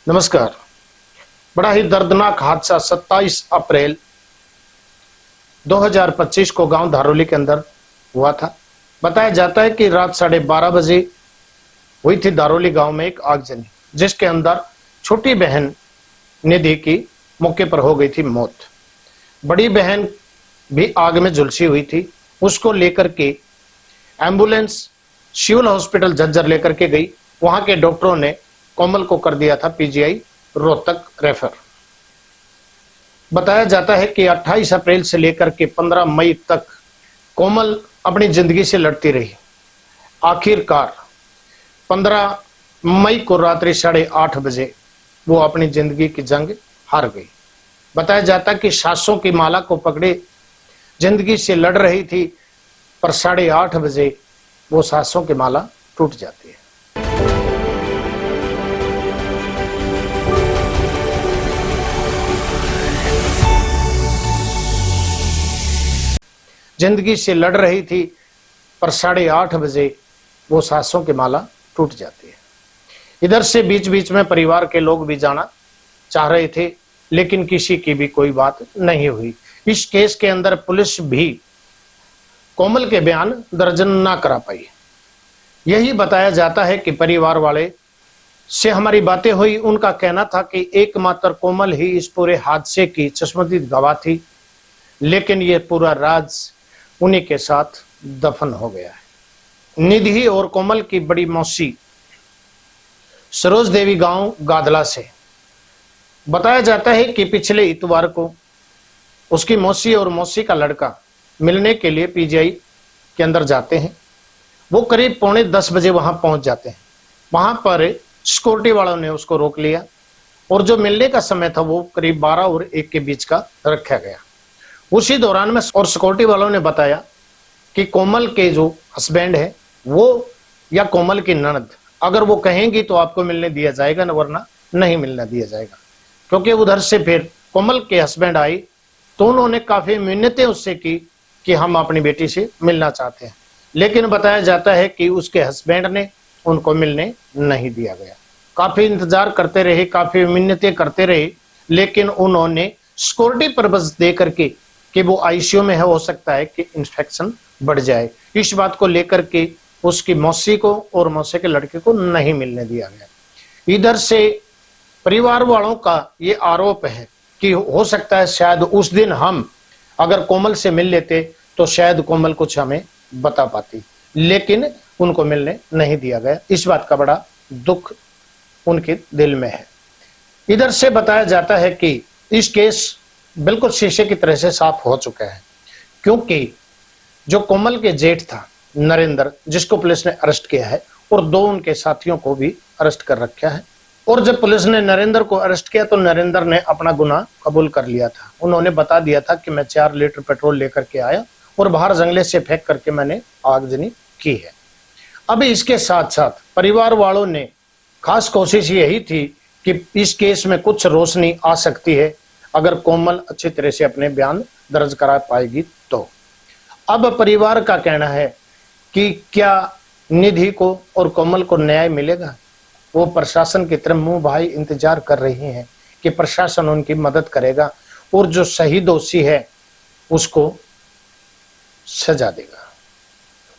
नमस्कार। बड़ा ही दर्दनाक हादसा 27 अप्रैल 2025 को गांव धारोली के अंदर हुआ था। बताया जाता है कि रात 12:30 बजे हुई थी धारोली गांव में एक आगजनी, जिसके अंदर छोटी बहन निधि की मौके पर हो गई थी मौत। बड़ी बहन भी आग में झुलसी हुई थी। उसको लेकर के एम्बुलेंस सिविल हॉस्पिटल झज्जर लेकर के गई। वहां के डॉक्टरों ने कोमल को कर दिया था पीजीआई रोहतक रेफर। बताया जाता है कि 28 अप्रैल से लेकर के 15 मई तक कोमल अपनी जिंदगी से लड़ती रही। आखिरकार 15 मई को रात्रि 8:30 बजे वो अपनी जिंदगी की जंग हार गई। बताया जाता कि सांसों की माला को पकड़े जिंदगी से लड़ रही थी, पर 8:30 बजे वो सांसों की माला टूट जाती है। जिंदगी से लड़ रही थी, पर 8:30 बजे वो सांसों की माला टूट जाती है। इधर से बीच बीच में परिवार के लोग भी जाना चाह रहे थे, लेकिन किसी की भी कोई बात नहीं हुई। इस केस के अंदर पुलिस भी कोमल के बयान दर्ज ना करा पाई। यही बताया जाता है कि परिवार वाले से हमारी बातें हुई। उनका कहना था कि एकमात्र कोमल ही इस पूरे हादसे की चश्मदीद गवाह थी, लेकिन ये पूरा राज उन्हीं के साथ दफन हो गया है। निधि और कोमल की बड़ी मौसी सरोज देवी गांव गादला से बताया जाता है कि पिछले इतवार को उसकी मौसी और मौसी का लड़का मिलने के लिए पीजीआई के अंदर जाते हैं। वो करीब 9:45 बजे वहां पहुंच जाते हैं। वहां पर सिक्योरिटी वालों ने उसको रोक लिया और जो मिलने का समय था वो करीब 12 और 1 के बीच का रखा गया। उसी दौरान में और सिक्योरिटी वालों ने बताया कि कोमल के जो हस्बैंड है वो या कोमल की ननद, अगर वो कहेंगी तो आपको मिलने दिया जाएगा, वरना नहीं मिलने दिया जाएगा। क्योंकि उधर से फिर कोमल के हस्बैंड आए तो उन्होंने काफी मिन्नतें उससे की कि हम अपनी बेटी से मिलना चाहते हैं, लेकिन बताया जाता है कि उसके हस्बैंड ने उनको मिलने नहीं दिया गया। काफी इंतजार करते रहे, काफी मिन्नतें करते रहे, लेकिन उन्होंने सिक्योरिटी पर्पस दे करके कि वो आईसीयू में है, हो सकता है कि इन्फेक्शन बढ़ जाए, इस बात को लेकर के उसकी मौसी को और मौसी के लड़के को नहीं मिलने दिया गया। इधर से परिवार वालों का ये आरोप है कि हो सकता है शायद उस दिन हम अगर कोमल से मिल लेते तो शायद कोमल कुछ हमें बता पाती, लेकिन उनको मिलने नहीं दिया गया। इस बात का बड़ा दुख उनके दिल में है। इधर से बताया जाता है कि इस केस बिल्कुल शीशे की तरह से साफ हो चुका है, क्योंकि जो कोमल के जेठ था नरेंद्र, जिसको पुलिस ने अरेस्ट किया है, और 2 उनके साथियों को भी अरेस्ट कर रखा है। और जब पुलिस ने नरेंद्र को अरेस्ट किया तो नरेंद्र ने अपना गुनाह कबूल कर लिया था। उन्होंने बता दिया था कि मैं 4 लीटर पेट्रोल लेकर के आया और बाहर जंगले से फेंक करके मैंने आगजनी की है। अभी इसके साथ साथ परिवार वालों ने खास कोशिश यही थी कि इस केस में कुछ रोशनी आ सकती है अगर कोमल अच्छी तरह से अपने बयान दर्ज करा पाएगी तो। अब परिवार का कहना है कि क्या निधि को और कोमल को न्याय मिलेगा। वो प्रशासन की तरफ मुंह भाई इंतजार कर रही हैं कि प्रशासन उनकी मदद करेगा और जो सही दोषी है उसको सजा देगा।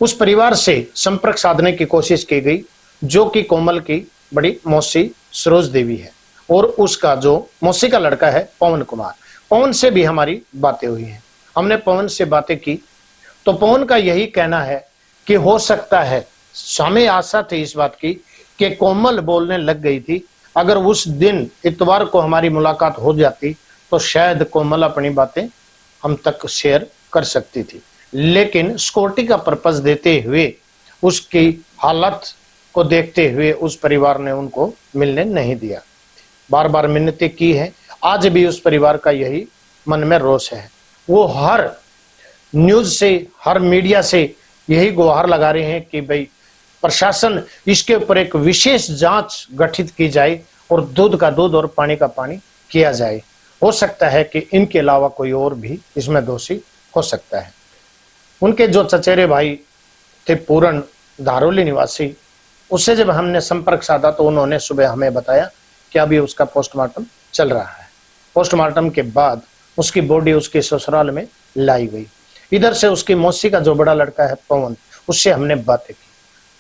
उस परिवार से संपर्क साधने की कोशिश की गई, जो कि कोमल की बड़ी मौसी सरोज देवी है, और उसका जो मौसी का लड़का है पवन कुमार। पवन से भी हमारी बातें हुई हैं। हमने पवन से बातें की तो पवन का यही कहना है कि हो सकता है, हमें आशा थी इस बात की कि कोमल बोलने लग गई थी। अगर उस दिन इतवार को हमारी मुलाकात हो जाती तो शायद कोमल अपनी बातें हम तक शेयर कर सकती थी, लेकिन सिक्योरिटी का पर्पस देते हुए, उसकी हालत को देखते हुए उस परिवार ने उनको मिलने नहीं दिया। बार बार मिन्नतें की है। आज भी उस परिवार का यही मन में रोष है। वो हर न्यूज से, हर मीडिया से यही गुहार लगा रहे हैं कि भाई प्रशासन इसके ऊपर एक विशेष जांच गठित की जाए और दूध का दूध और पानी का पानी किया जाए। हो सकता है कि इनके अलावा कोई और भी इसमें दोषी हो सकता है। उनके जो चचेरे भाई थे पूरन, धारोली निवासी, उससे जब हमने संपर्क साधा तो उन्होंने सुबह हमें बताया कि अभी उसका पोस्टमार्टम चल रहा है। पोस्टमार्टम के बाद उसकी बॉडी उसके ससुराल में लाई गई। इधर से उसकी मौसी का जो बड़ा लड़का है पवन, उससे हमने बातें की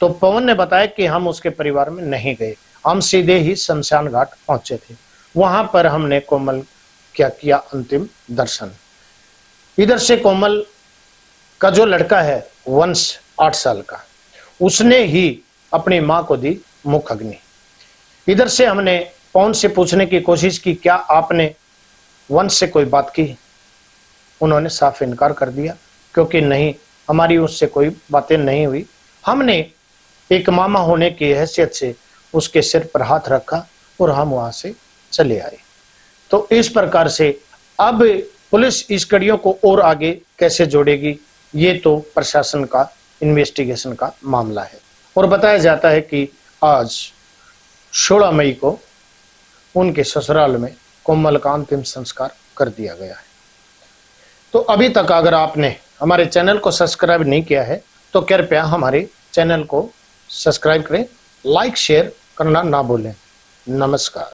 तो पवन ने बताया कि हम उसके परिवार में नहीं गए, हम सीधे ही शमशान घाट पहुंचे थे। वहां पर हमने कोमल क्या किया, अंतिम दर्शन। इधर से कोमल का जो लड़का है वंश 8 साल का, उसने ही अपनी मां को दी मुख अग्नि। इधर से हमने पवन से पूछने की कोशिश की, क्या आपने वंश से कोई बात की? उन्होंने साफ इनकार कर दिया, क्योंकि नहीं, हमारी उससे कोई बातें नहीं हुई। हमने एक मामा होने की हैसियत से उसके सिर पर हाथ रखा और हम वहां से चले आए। तो इस प्रकार से अब पुलिस इस कड़ियों को और आगे कैसे जोड़ेगी, ये तो प्रशासन का इन्वेस्टिगेशन का मामला है। और बताया जाता है कि आज 16 मई को उनके ससुराल में कोमल का अंतिम संस्कार कर दिया गया है। तो अभी तक अगर आपने हमारे चैनल को सब्सक्राइब नहीं किया है तो कृपया हमारे चैनल को सब्सक्राइब करें, लाइक शेयर करना ना भूलें। नमस्कार।